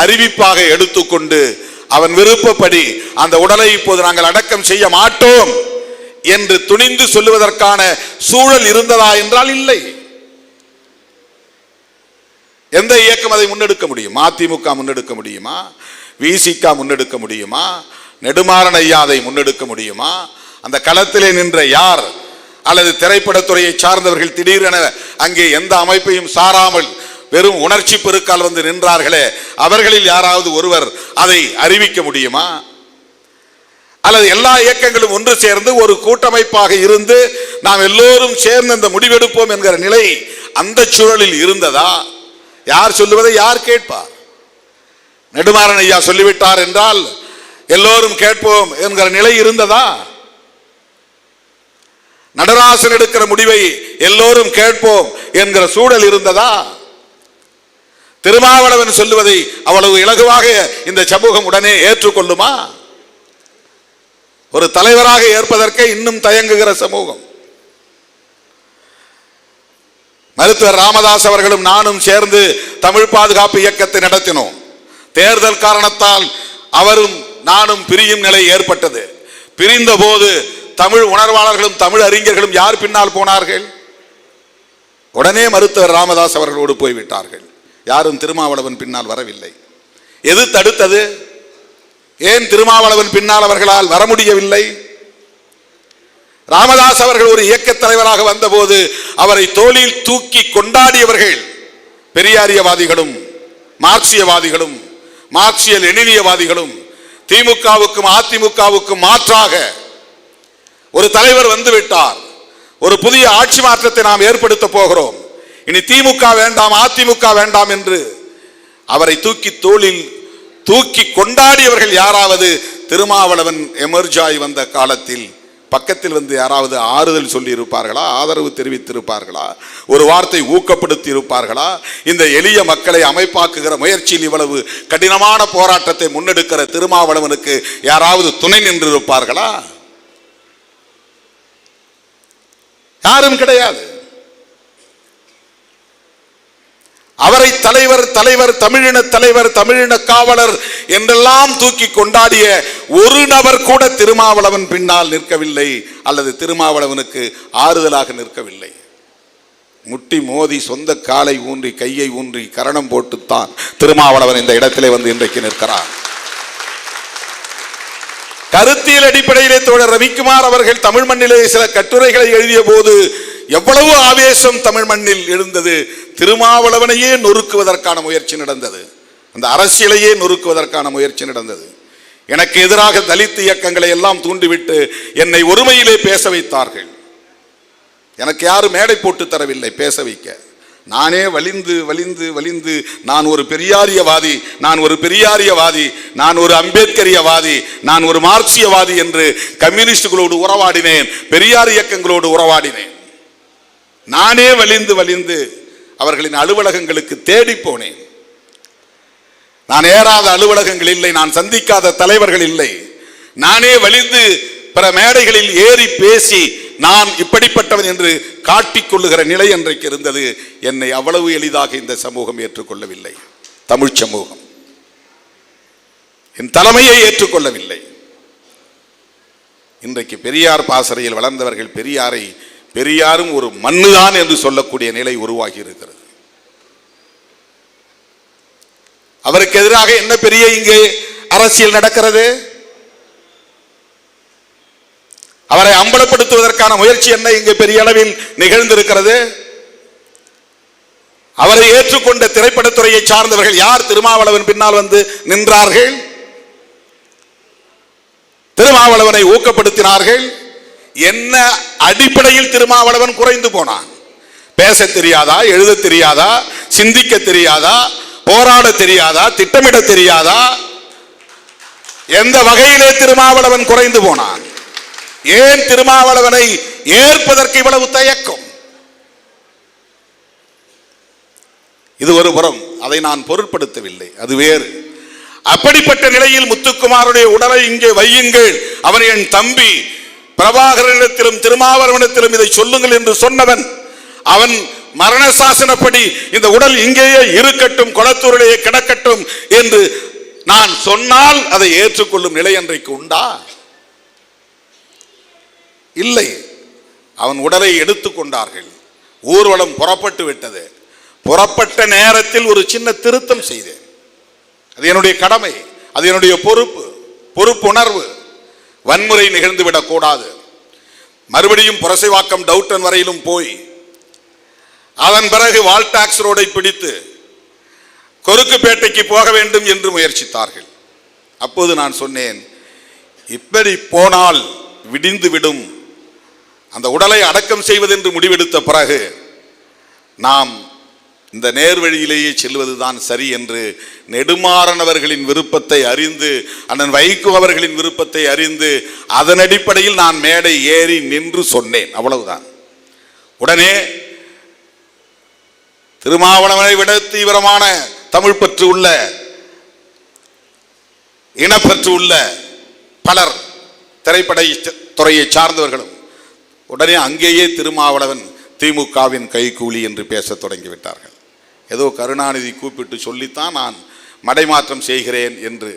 அறிவிப்பாக எடுத்துக்கொண்டு அவன் விருப்பப்படி அந்த உடலை இப்போது நாங்கள் அடக்கம் செய்ய மாட்டோம் என்று துணிந்து சொல்லுவதற்கான சூழல் இருந்ததா என்றால் இல்லை. எந்த இயக்கம் அதை முன்னெடுக்க முடியும்? அதிமுக முன்னெடுக்க முடியுமா? விசிக முன்னெடுக்க முடியுமா? நெடுமாறன் ஐயா அதை முன்னெடுக்க முடியுமா? அந்த களத்திலே நின்ற யார், அல்லது திரைப்படத்துறையை சார்ந்தவர்கள் திடீரென அங்கே எந்த அமைப்பையும் சாராமல் வெறும் உணர்ச்சி பெருக்கால் வந்து நின்றார்களே, அவர்களில் யாராவது ஒருவர் அதை அறிவிக்க முடியுமா? அல்லது எல்லா இயக்கங்களும் ஒன்று சேர்ந்து ஒரு கூட்டமைப்பாக இருந்து நாம் எல்லோரும் சேர்ந்து அந்த முடிவெடுப்போம் என்கிற நிலை அந்த சூழலில் இருந்ததா? யார் சொல்லுவதை யார் கேட்பார்? நெடுமாறன் ஐயா சொல்லிவிட்டார் என்றால் எல்லோரும் கேட்போம் என்கிற நிலை இருந்ததா? நடராசன் எடுக்கிற முடிவை எல்லோரும் கேட்போம் என்கிற சூழல் இருந்ததா? திருமாவளவன் சொல்லுவதை அவ்வளவு இலகுவாக இந்த சமூகம் உடனே ஏற்றுக்கொள்ளுமா? ஒரு தலைவராக ஏற்பதற்கே இன்னும் தயங்குகிற சமூகம். மருத்துவர் ராமதாஸ் அவர்களும் நானும் சேர்ந்து தமிழ் பாதுகாப்பு இயக்கத்தை நடத்தினோம். தேர்தல் காரணத்தால் அவரும் நானும் பிரியும் நிலை ஏற்பட்டது. பிரிந்த போது தமிழ் உணர்வாளர்களும் தமிழ் அறிஞர்களும் யார் பின்னால் போனார்கள்? உடனே மருத்துவர் ராமதாஸ் அவர்களோடு போய்விட்டார்கள். யாரும் திருமாவளவன் பின்னால் வரவில்லை. எது தடுத்தது? ஏன் திருமாவளவன் பின்னால் அவர்களால் வர முடியவில்லை? ராமதாஸ் அவர்கள் ஒரு இயக்க தலைவராக வந்தபோது அவரை தோளில் தூக்கி கொண்டாடியவர்கள் பெரியாரியவாதிகளும் மார்க்சியவாதிகளும் மார்க்சிய லெனினியவாதிகளும். திமுகவுக்கும் அதிமுகவுக்கும் மாற்றாக ஒரு தலைவர் வந்துவிட்டார், ஒரு புதிய ஆட்சி மாற்றத்தை நாம் ஏற்படுத்த போகிறோம், இனி திமுக வேண்டாம் அதிமுக வேண்டாம் என்று அவரை தூக்கி தோளில் தூக்கி கொண்டாடியவர்கள் யாராவது திருமாவளவன் எமர்ஜாய் வந்த காலத்தில் பக்கத்தில் வந்து யாராவது ஆறுதல் சொல்லி இருப்பார்களா? ஆதரவு தெரிவித்திருப்பார்களா? ஒரு வார்த்தை ஊக்கப்படுத்தி இருப்பார்களா? இந்த எளிய மக்களை அமைப்பாக்குகிற முயற்சியில் இவ்வளவு கடினமான போராட்டத்தை முன்னெடுக்கிற திருமாவளவனுக்கு யாராவது துணை நின்று இருப்பார்களா? யாரும் கிடையாது. அவரை தலைவர் தலைவர் தமிழின தலைவர் தமிழின காவலர் என்றெல்லாம் தூக்கி கொண்டாடிய ஒரு நபர் கூட திருமாவளவன் பின்னால் நிற்கவில்லை, அல்லது திருமாவளவனுக்கு ஆறுதலாக நிற்கவில்லை. முட்டி மோதி சொந்த காலை ஊன்றி கையை ஊன்றி கரணம் போட்டுத்தான் திருமாவளவன் இந்த இடத்திலே வந்து இன்றைக்கு நிற்கிறார். கருத்தியல் அடிப்படையிலே தோழர் ரவிக்குமார் அவர்கள் தமிழ் மண்ணிலே சில கட்டுரைகளை எழுதிய போது எவ்வளவு ஆவேசம் தமிழ் மண்ணில் எழுந்தது. திருமாவளவனையே நொறுக்குவதற்கான முயற்சி நடந்தது, அந்த அரசியலையே நொறுக்குவதற்கான முயற்சி நடந்தது. எனக்கு எதிராக தலித் இயக்கங்களை எல்லாம் தூண்டிவிட்டு என்னை ஒருமையிலே பேச வைத்தார்கள். எனக்கு யாரும் மேடை போட்டு தரவில்லை பேச வைக்க. நானே வலிந்து வலிந்து வலிந்து நான் ஒரு பெரியாரியவாதி, நான் ஒரு பெரியாரியவாதி, நான் ஒரு அம்பேத்கரியவாதி, நான் ஒரு மார்க்சியவாதி என்று கம்யூனிஸ்டுகளோடு உறவாடினேன், பெரியார் இயக்கங்களோடு உறவாடினேன். நானே வலிந்து வலிந்து அவர்களின் அலுவலகங்களுக்கு தேடி போனேன். நான் ஏறாத அலுவலகங்கள் இல்லை, நான் சந்திக்காத தலைவர்கள் இல்லை. நானே வலிந்து பிற மேடைகளில் ஏறி பேசி நான் இப்படிப்பட்டவன் என்று காட்டிக்கொள்ளுகிற நிலை அன்றைக்கு இருந்தது. என்னை அவ்வளவு எளிதாக இந்த சமூகம் ஏற்றுக்கொள்ளவில்லை. தமிழ் சமூகம் என் தலைமையை ஏற்றுக்கொள்ளவில்லை. இன்றைக்கு பெரியார் பாசறையில் வளர்ந்தவர்கள் பெரியாரும் ஒரு மண்ணுதான் என்று சொல்லக்கூடிய நிலை உருவாகி இருக்கிறது. அவருக்கு எதிராக என்ன பெரிய இங்கே அரசியல் நடக்கிறது? அவரை அம்பலப்படுத்துவதற்கான முயற்சி என்ன இங்கே பெரிய அளவில் நிகழ்ந்திருக்கிறது? அவரை ஏற்றுக்கொண்ட திரைப்படத்துறையை சார்ந்தவர்கள் யார் திருமாவளவன் பின்னால் வந்து நின்றார்கள்? திருமாவளவனை ஊக்கப்படுத்தினார்கள். என்ன அடிப்படையில் திருமாவளவன் குறைந்து போனான்? பேச தெரியாதா, எழுத தெரியாதா, சிந்திக்க தெரியாதா, போராட தெரியாதா, திட்டமிட தெரியாதா? எந்த வகையிலே திருமாவளவன் குறைந்து போனான்? ஏன் திருமாவளவனை ஏற்பதற்கு இவ்வளவு தயக்கம்? இது ஒரு புறம், அதை நான் பொருட்படுத்தவில்லை, அது வேறு. அப்படிப்பட்ட நிலையில் முத்துக்குமாருடைய உடலை இங்கே வையுங்கள், அவன் என் தம்பி, பிரபாகரனிடத்திலும் திருமாவளவனிடத்திலும் இதை சொல்லுங்கள் என்று சொன்னவன், அவன் மரண சாசனப்படி இந்த உடல் இங்கேயே இருக்கட்டும், கொளத்தூரிலேயே கிடக்கட்டும் என்று நான் சொன்னால் அதை ஏற்றுக்கொள்ளும் நிலை அன்றைக்கு உண்டா? இல்லை. அவன் உடலை எடுத்துக்கொண்டார்கள். ஊர்வலம் புறப்பட்டு விட்டது. புறப்பட்ட நேரத்தில் ஒரு சின்ன திருத்தம் செய்தேன். அது என்னுடைய கடமை, அது என்னுடைய பொறுப்புணர்வு. வன்முறை நிகழ்ந்துவிடக் கூடாது. மறுபடியும் புரசைவாக்கம் டவுட்டன் வரையிலும் போய் அதன் பிறகு வால்டாக்ஸ் ரோடை பிடித்து கொருக்குப்பேட்டைக்கு போக வேண்டும் என்று முயற்சித்தார்கள். அப்போது நான் சொன்னேன், இப்படி போனால் விடிந்து விடும். அந்த உடலை அடக்கம் செய்வதென்று முடிவெடுத்த பிறகு நாம் இந்த நேர்வழியிலேயே செல்வதுதான் சரி என்று நெடுமாறன் அவர்களின் விருப்பத்தை அறிந்து, அண்ணன் வைகோ அவர்களின் விருப்பத்தை அறிந்து, அதன் அடிப்படையில் நான் மேடை ஏறி நின்று சொன்னேன். அவ்வளவுதான். உடனே திருமாவளவனை விட தீவிரமான தமிழ் பற்று உள்ள, இனப்பற்று உள்ள பலர், திரைப்பட துறையை சார்ந்தவர்களும் உடனே அங்கேயே திருமாவளவன் திமுகவின் கைகூலி என்று பேச தொடங்கிவிட்டார்கள். ஏதோ கருணாநிதி கூப்பிட்டு சொல்லித்தான் நான் மடைமாற்றம் செய்கிறேன் என்று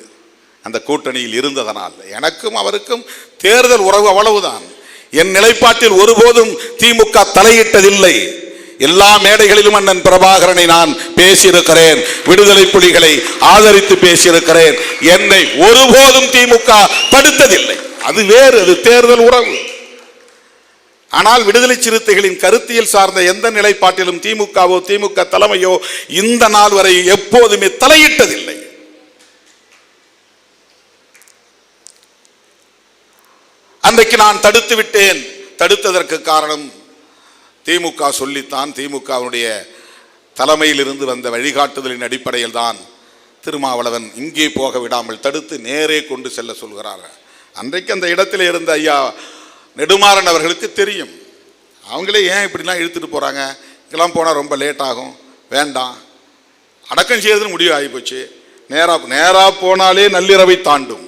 அந்த கூட்டணியில் இருந்ததனால் எனக்கும் அவருக்கும் தேர்தல் உறவு அவ்வளவுதான். என் நிலைப்பாட்டில் ஒருபோதும் திமுக தலையிட்டதில்லை. எல்லா மேடைகளிலும் அண்ணன் பிரபாகரனை நான் பேசியிருக்கிறேன், விடுதலை புலிகளை ஆதரித்து பேசியிருக்கிறேன். என்னை ஒருபோதும் திமுக தடுத்ததில்லை. அது வேறு, அது தேர்தல் உறவு. ஆனால் விடுதலை சிறுத்தைகளின் கருத்தியல் சார்ந்த எந்த நிலைப்பாட்டிலும் திமுகவோ திமுக தலைமையோ இந்த நாள் வரை எப்போதுமே தலையிட்டதில்லை. அன்றைக்கு நான் தடுத்து விட்டேன். தடுத்ததற்கு காரணம் திமுக சொல்லித்தான், திமுகவுடைய தலைமையில் இருந்து வந்த வழிகாட்டுதலின் அடிப்படையில் தான் திருமாவளவன் இங்கே போக விடாமல் தடுத்து நேரே கொண்டு செல்ல சொல்கிறார். அன்றைக்கு அந்த இடத்துல இருந்த ஐயா நெடுமாறன் அவர்களுக்கு தெரியும். அவங்களே ஏன் இப்படிலாம் இழுத்துட்டு போகிறாங்க, இதெல்லாம் போனால் ரொம்ப லேட் ஆகும், வேண்டாம், அடக்கம் செய்யறதுன்னு முடிவு ஆகிப்போச்சு, நேராக போனாலே நள்ளிரவை தாண்டும்.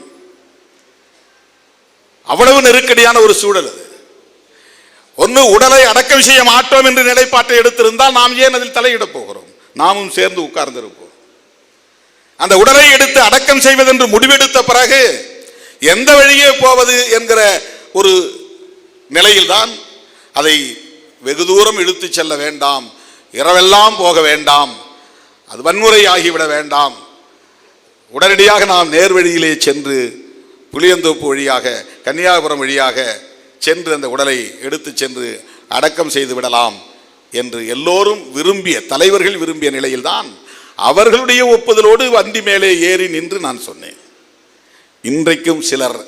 அவ்வளவு நெருக்கடியான ஒரு சூழல் அது. ஒன்று உடலை அடக்கம் செய்ய மாட்டோம் என்று நிலைப்பாட்டை எடுத்திருந்தால் நாம் ஏன் அதில் தலையிட போகிறோம்? நாமும் சேர்ந்து உட்கார்ந்திருப்போம். அந்த உடலை எடுத்து அடக்கம் செய்வதென்று முடிவெடுத்த பிறகு எந்த வழியே போவது என்கிற ஒரு நிலையில்தான் அதை வெகு தூரம் இழுத்து செல்ல வேண்டாம், இரவெல்லாம் போக வேண்டாம், அது வன்முறை ஆகிவிட வேண்டாம், உடனடியாக நாம் நேர்வழியிலே சென்று புளியந்தோப்பு வழியாக கன்னியாகுமரம் வழியாக சென்று அந்த உடலை எடுத்து சென்று அடக்கம் செய்து விடலாம் என்று எல்லோரும் விரும்பிய, தலைவர்கள் விரும்பிய நிலையில்தான் அவர்களுடைய ஒப்புதலோடு வண்டி மேலே ஏறி நின்று நான் சொன்னேன். இன்றைக்கும் சிலர்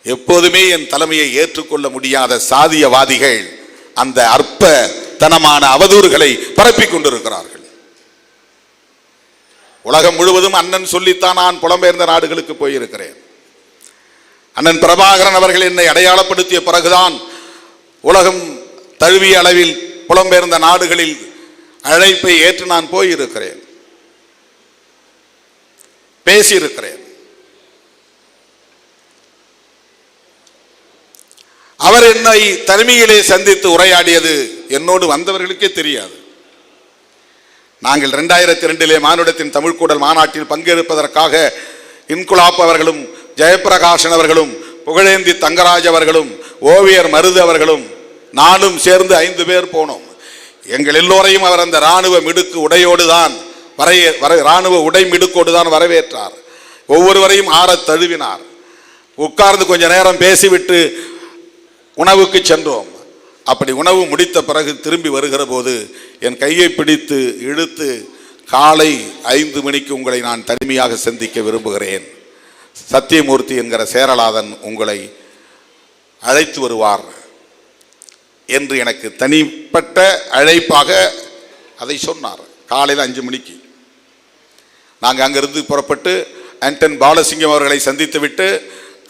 எப்போதுமே என் தலைமையை ஏற்றுக்கொள்ள முடியாத சாதியவாதிகள் அந்த அற்பத்தனமான அவதூறுகளை பரப்பிக் கொண்டிருக்கிறார்கள். உலகம் முழுவதும் அண்ணன் சொல்லித்தான் நான் புலம்பெயர்ந்த நாடுகளுக்கு போயிருக்கிறேன். அண்ணன் பிரபாகரன் அவர்கள் என்னை அடையாளப்படுத்திய பிறகுதான் உலகம் தழுவிய அளவில் புலம்பெயர்ந்த நாடுகளில் அழைப்பை ஏற்று நான் போயிருக்கிறேன், பேசியிருக்கிறேன். அவர் என்னை தனிமையிலே சந்தித்து உரையாடியது என்னோடு வந்தவர்களுக்கே தெரியாது. நாங்கள் 2002 மானுடத்தின் தமிழ்கூடல் மாநாட்டில் பங்கேற்பதற்காக இன்குலாப் அவர்களும், ஜெயபிரகாஷன் அவர்களும், புகழேந்தி தங்கராஜ் அவர்களும், ஓவியர் மருது அவர்களும் நானும் சேர்ந்து 5 பேர் போனோம். எங்கள் எல்லோரையும் அவர் அந்த இராணுவ மிடுக்கு உடையோடு தான் இராணுவ உடை மிடுக்கோடு தான் வரவேற்றார். ஒவ்வொருவரையும் ஆறத் தழுவினார். உட்கார்ந்து கொஞ்ச நேரம் பேசிவிட்டு உணவுக்கு சென்றோம். அப்படி உணவு முடித்த பிறகு திரும்பி வருகிற போது என் கையை பிடித்து இழுத்து, காலை 5 மணிக்கு உங்களை நான் தனிமையாக சந்திக்க விரும்புகிறேன், சத்தியமூர்த்தி என்கிற சேரலாதன் உங்களை அழைத்து வருவார் என்று எனக்கு தனிப்பட்ட அழைப்பாக அதை சொன்னார். காலையில் 5 மணிக்கு நாங்கள் அங்கிருந்து புறப்பட்டு ஆண்டன் பாலசிங்கம் அவர்களை சந்தித்து விட்டு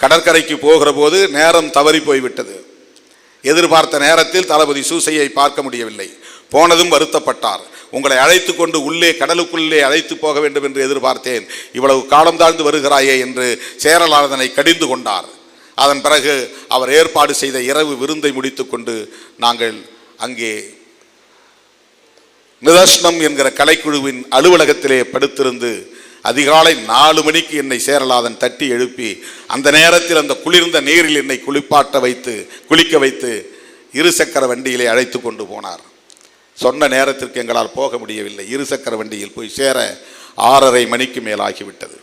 கடற்கரைக்கு போகிற போது நேரம் தவறி போய்விட்டது. எதிர்பார்த்த நேரத்தில் தளபதி சூசையை பார்க்க முடியவில்லை. போனதும் வருத்தப்பட்டார். உங்களை அழைத்து கொண்டு உள்ளே கடலுக்குள்ளே அழைத்து போக வேண்டும் என்று எதிர்பார்த்தேன், இவ்வளவு காலம் தாழ்ந்து வருகிறாயே என்று சேரலாதனை கடிந்து கொண்டார். அதன் பிறகு அவர் ஏற்பாடு செய்த இரவு விருந்தை முடித்து கொண்டு நாங்கள் அங்கே நிதர்சனம் என்கிற கலைக்குழுவின் அலுவலகத்திலே படுத்திருந்து அதிகாலை 4 மணிக்கு என்னை சேரலாதன் தட்டி எழுப்பி அந்த நேரத்தில் அந்த குளிர்ந்த நீரில் என்னை குளிக்க வைத்து 2 சக்கர வண்டியிலே அழைத்து கொண்டு போனார். சொன்ன நேரத்திற்கு எங்களால் போக முடியவில்லை. 2 சக்கர வண்டியில் போய் சேர 6:30 மணிக்கு மேலாகிவிட்டது.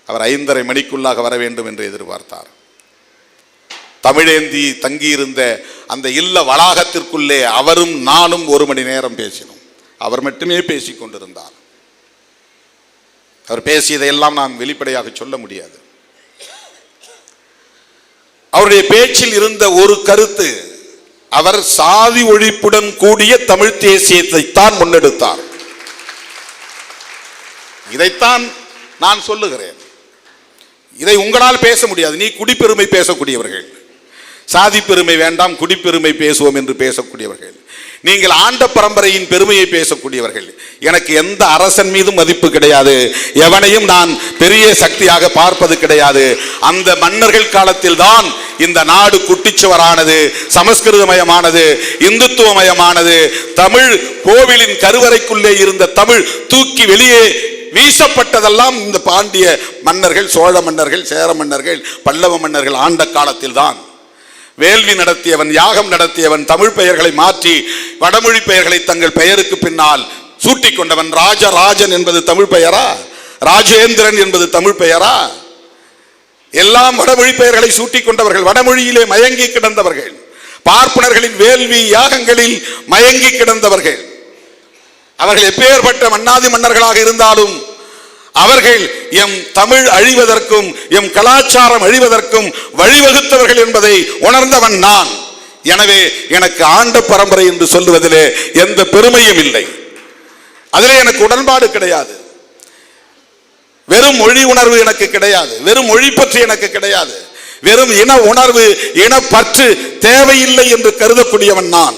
அவர் 5:30 மணிக்குள்ளாக வர வேண்டும் என்று எதிர்பார்த்தார். தமிழேந்தி தங்கியிருந்த அந்த இல்ல வளாகத்திற்குள்ளே அவரும் நானும் 1 மணி நேரம் பேசினோம். அவர் மட்டுமே பேசிக் கொண்டிருந்தார். அவர் பேசியதையெல்லாம் நாம் வெளிப்படையாக சொல்ல முடியாது. அவருடைய பேச்சில் இருந்த ஒரு கருத்து, அவர் சாதி ஒழிப்புடன் கூடிய தமிழ் தேசியத்தை தான் முன்னெடுத்தார். இதைத்தான் நான் சொல்லுகிறேன். இதை உங்களால் பேச முடியாது. நீ குடிப்பெருமை பேசக்கூடியவர்கள், சாதி பெருமை வேண்டாம், குடிப்பெருமை பேசுவோம் என்று பேசக்கூடியவர்கள், நீங்கள் ஆண்ட பரம்பரையின் பெருமையை பேசக்கூடியவர்கள். எனக்கு எந்த அரசன் மீதும் மதிப்பு கிடையாது, எவனையும் நான் பெரிய சக்தியாக பார்ப்பது கிடையாது. அந்த மன்னர்கள் காலத்தில் தான் இந்த நாடு குட்டிச்சுவரானது, சமஸ்கிருதமயமானது, இந்துத்துவமயமானது. தமிழ் கோவிலின் கருவறைக்குள்ளே இருந்த தமிழ் தூக்கி வெளியே வீசப்பட்டதெல்லாம் இந்த பாண்டிய மன்னர்கள், சோழ மன்னர்கள், சேர மன்னர்கள், பல்லவ மன்னர்கள் ஆண்ட காலத்தில் தான். வேள்வி நடத்தியவன், யாகம் நடத்தியவன், தமிழ் பெயர்களை மாற்றி வடமொழி பெயர்களை தங்கள் பெயருக்கு பின்னால் சூட்டிக் கொண்டவன். ராஜராஜன் என்பது தமிழ் பெயரா? ராஜேந்திரன் என்பது தமிழ் பெயரா? எல்லாம் வடமொழி பெயர்களை சூட்டிக் கொண்டவர்கள், வடமொழியிலே மயங்கி கிடந்தவர்கள், பார்ப்பனர்களின் வேள்வி யாகங்களில் மயங்கி கிடந்தவர்கள். அவர்கள் எப்பேற்பட்ட மன்னாதி மன்னர்களாக இருந்தாலும் அவர்கள் எம் தமிழ் அழிவதற்கும் எம் கலாச்சாரம் அழிவதற்கும் வழிவகுத்தவர்கள் என்பதை உணர்ந்தவன் நான். எனவே எனக்கு ஆண்ட பரம்பரை என்று சொல்லுவதிலே எந்த பெருமையும் இல்லை, அதிலே எனக்கு உடன்பாடு கிடையாது. வெறும் மொழி உணர்வு எனக்கு கிடையாது, வெறும் மொழி பற்றி எனக்கு கிடையாது, வெறும் இன உணர்வு, இனப்பற்று தேவையில்லை என்று கருதக்கூடியவன் நான்.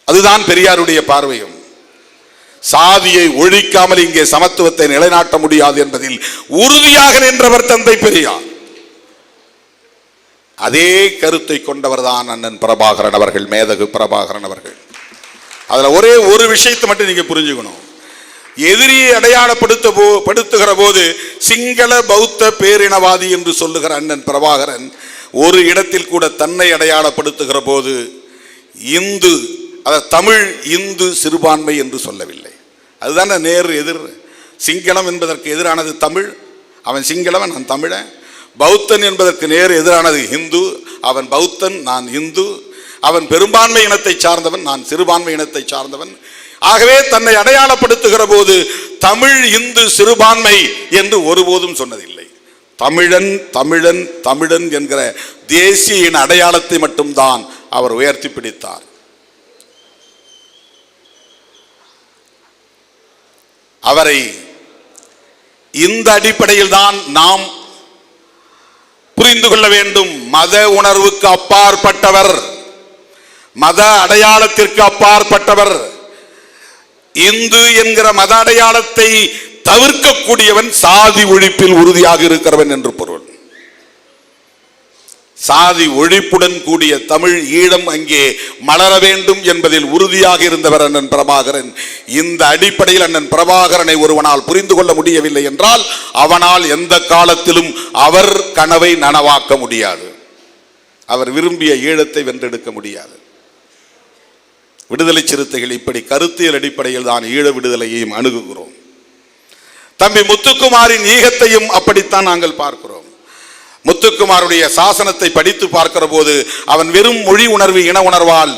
அதுதான் பெரியாருடைய பார்வையும். சாதியை ஒழிக்காமல் இங்கே சமத்துவத்தை நிலைநாட்ட முடியாது என்பதில் உறுதியாக நின்றவர் தந்தை பெரியார். அதே கருத்தை கொண்டவர் தான் அண்ணன் பிரபாகரன் அவர்கள், மேதகு பிரபாகரன் அவர்கள். அதுல ஒரே ஒரு விஷயத்தை மட்டும் நீங்க புரிஞ்சுக்கணும். எதிரியை அடையாளப்படுத்துகிற போது சிங்கள பௌத்த பேரினவாதி என்று சொல்லுகிற அண்ணன் பிரபாகரன் ஒரு இடத்தில் கூட தன்னை அடையாளப்படுத்துகிற போது இந்து, தமிழ் இந்து சிறுபான்மை என்று சொல்லவில்லை. அதுதான நேர் எதிர். சிங்களம் என்பதற்கு எதிரானது தமிழ், அவன் சிங்களவன், நான் தமிழன். பௌத்தன் என்பதற்கு நேர் எதிரானது இந்து, அவன் பௌத்தன், நான் இந்து. அவன் பெரும்பான்மை இனத்தை சார்ந்தவன், நான் சிறுபான்மை இனத்தை சார்ந்தவன். ஆகவே தன்னை அடையாளப்படுத்துகிற போது தமிழ் இந்து சிறுபான்மை என்று ஒருபோதும் சொன்னதில்லை. தமிழன் தமிழன் தமிழன் என்கிற தேசிய இன அடையாளத்தை மட்டும்தான் அவர் உயர்த்தி பிடித்தார். அவரை இந்த அடிப்படையில் தான் நாம் புரிந்து கொள்ள வேண்டும். மத உணர்வுக்கு அப்பாற்பட்டவர், மத அடையாளத்திற்கு அப்பாற்பட்டவர். இந்து என்கிற மத அடையாளத்தை தவிர்க்கக்கூடியவன் சாதி ஒழிப்பில் உறுதியாக இருக்கிறவன் என்று பொருள். சாதி ஒழிப்புடன் கூடிய தமிழ் ஈழம் அங்கே மலர வேண்டும் என்பதில் உறுதியாக இருந்தவர் அண்ணன் பிரபாகரன். இந்த அடிப்படையில் அண்ணன் பிரபாகரனை ஒருவனால் புரிந்து கொள்ள முடியவில்லை என்றால் அவனால் எந்த காலத்திலும் அவர் கனவை நனவாக்க முடியாது. அவர் விரும்பிய ஈழத்தை வென்றெடுக்க முடியாது. விடுதலை சிறுத்தைகள் இப்படி கருத்தியல் அடிப்படையில் தான் ஈழ விடுதலையையும் அணுகுகிறோம். தம்பி முத்துக்குமாரின் ஈகத்தையும் அப்படித்தான் நாங்கள் பார்க்கிறோம். முத்துக்குமாருடைய சாசனத்தை படித்து பார்க்கிற போது அவன் வெறும் மொழி உணர்வு, இன உணர்வால்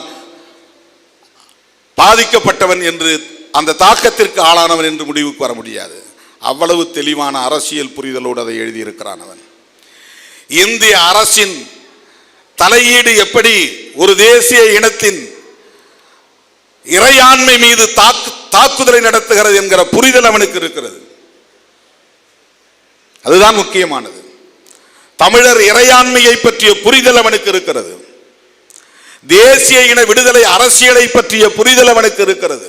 பாதிக்கப்பட்டவன் என்று, அந்த தாக்கத்திற்கு ஆளானவன் என்று முடிவுக்கு வர முடியாது. அவ்வளவு தெளிவான அரசியல் புரிதலோடு அதை எழுதியிருக்கிறான் அவன். இந்திய அரசின் தலையீடு எப்படி ஒரு தேசிய இனத்தின் இறையாண்மை மீது தாக்குதலை நடத்துகிறது என்கிற புரிதல் அவனுக்கு இருக்கிறது. அதுதான் முக்கியமானது. தமிழர் இறையாண்மையை பற்றிய புரிதல் அவனுக்கு இருக்கிறது. தேசிய இன விடுதலை அரசியலை பற்றிய புரிதல் அவனுக்கு இருக்கிறது.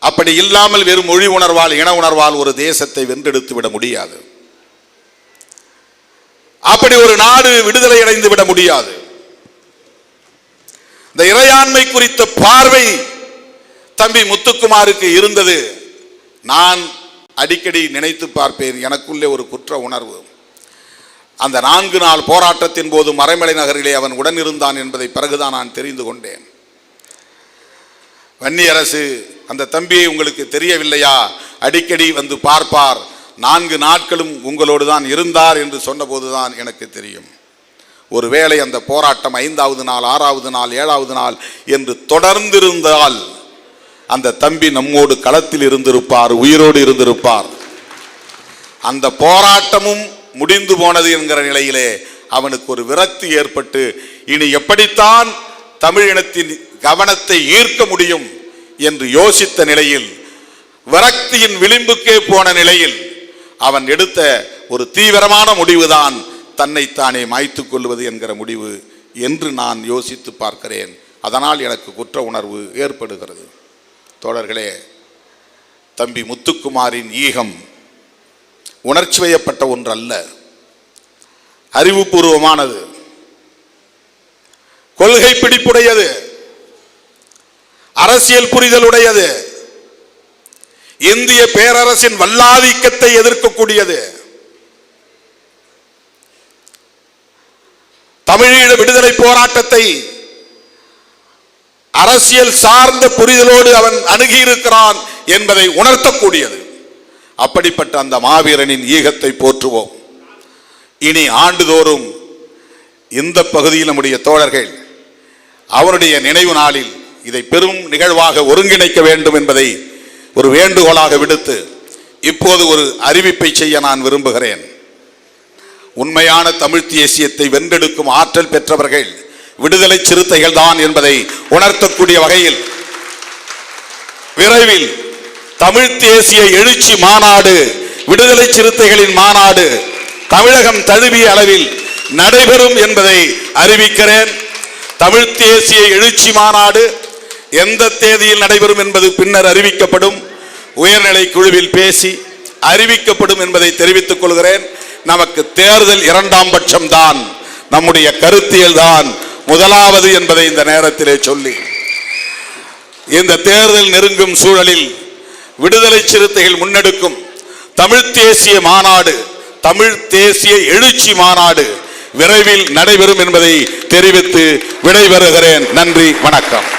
அப்படி இல்லாமல் வெறும் மொழி உணர்வால், இன உணர்வால் ஒரு தேசத்தை வென்றெடுத்து விட முடியாது. அப்படி ஒரு நாடு விடுதலை அடைந்து விட முடியாது. இந்த இறையாண்மை குறித்த பார்வை தம்பி முத்துக்குமாருக்கு இருந்தது. நான் அடிக்கடி நினைத்து பார்ப்பேன். எனக்குள்ளே ஒரு குற்ற உணர்வு. அந்த 4 நாள் போராட்டத்தின் போது மறைமலை நகரிலே அவன் உடன் இருந்தான் என்பதை பிறகுதான் நான் தெரிந்து கொண்டேன். வன்னியரசு அந்த தம்பியை உங்களுக்கு தெரியவில்லையா, அடிக்கடி வந்து பார்ப்பார், 4 நாட்களும் உங்களோடு தான் இருந்தார் என்று சொன்னபோதுதான் எனக்கு தெரியும். ஒருவேளை அந்த போராட்டம் 5வது நாள், 6வது நாள், 7வது நாள் என்று தொடர்ந்திருந்தால் அந்த தம்பி நம்மோடு களத்தில் இருந்திருப்பார், உயிரோடு இருந்திருப்பார். அந்த போராட்டமும் முடிந்து போனது என்கிற நிலையிலே அவனுக்கு ஒரு விரக்தி ஏற்பட்டு இனி எப்படித்தான் தமிழ் இனத்தின் கவனத்தை ஈர்க்க முடியும் என்று யோசித்த நிலையில், விரக்தியின் விளிம்புக்கே போன நிலையில் அவன் எடுத்த ஒரு தீவிரமான முடிவுதான் தன்னைத்தானே மாய்த்துக் கொள்வது என்கிற முடிவு என்று நான் யோசித்து பார்க்கிறேன். அதனால் எனக்கு குற்ற உணர்வு ஏற்படுகிறது. தோழர்களே, தம்பி முத்துக்குமாரின் ஈகம் உணர்ச்சி வயப்பட்ட ஒன்றல்ல, அறிவுபூர்வமானது, கொள்கை பிடிப்புடையது, அரசியல் புரிதலுடையது, இந்திய பேரரசின் வல்லாதிக்கத்தை எதிர்க்கக்கூடியது, தமிழீழ விடுதலை போராட்டத்தை அரசியல் சார்ந்த புரிதலோடு அவன் அணுகியிருக்கிறான் என்பதை உணர்த்தக்கூடியது. அப்படிப்பட்ட அந்த மாவீரனின் ஈகத்தை போற்றுவோம். இனி ஆண்டுதோறும் இந்த பகுதியில் நம்முடைய தோழர்கள் அவருடைய நினைவு நாளில் இதை பெரும் நிகழ்வாக ஒருங்கிணைக்க வேண்டும் என்பதை ஒரு வேண்டுகோளாக விடுத்து இப்போது ஒரு அறிவிப்பை செய்ய நான் விரும்புகிறேன். உண்மையான தமிழ் தேசியத்தை வென்றெடுக்கும் ஆற்றல் பெற்றவர்கள் விடுதலை சிறுத்தைகள் தான் என்பதை உணர்த்தக்கூடிய வகையில் விரைவில் தமிழ் தேசிய எழுச்சி மாநாடு, விடுதலை சிறுத்தைகளின் மாநாடு தமிழகம் தழுவிய அளவில் நடைபெறும் என்பதை அறிவிக்கிறேன். தமிழ் தேசிய எழுச்சி மாநாடு எந்த தேதியில் நடைபெறும் என்பது பின்னர் அறிவிக்கப்படும். உயர்நிலை குழுவில் பேசி அறிவிக்கப்படும் என்பதை தெரிவித்துக் கொள்கிறேன். நமக்கு தேர்தல் 2ஆம் பட்சம் தான், நம்முடைய கருத்தியல் தான் முதலாவது என்பதை இந்த நேரத்திலே சொல்லி, இந்த தேர்தல் நெருங்கும் சூழலில் விடுதலை சிறுத்தைகள் முன்னெடுக்கும் தமிழ் தேசிய மாநாடு, தமிழ் தேசிய எழுச்சி மாநாடு விரைவில் நடைபெறும் என்பதை தெரிவித்து விடைபெறுகிறேன். நன்றி, வணக்கம்.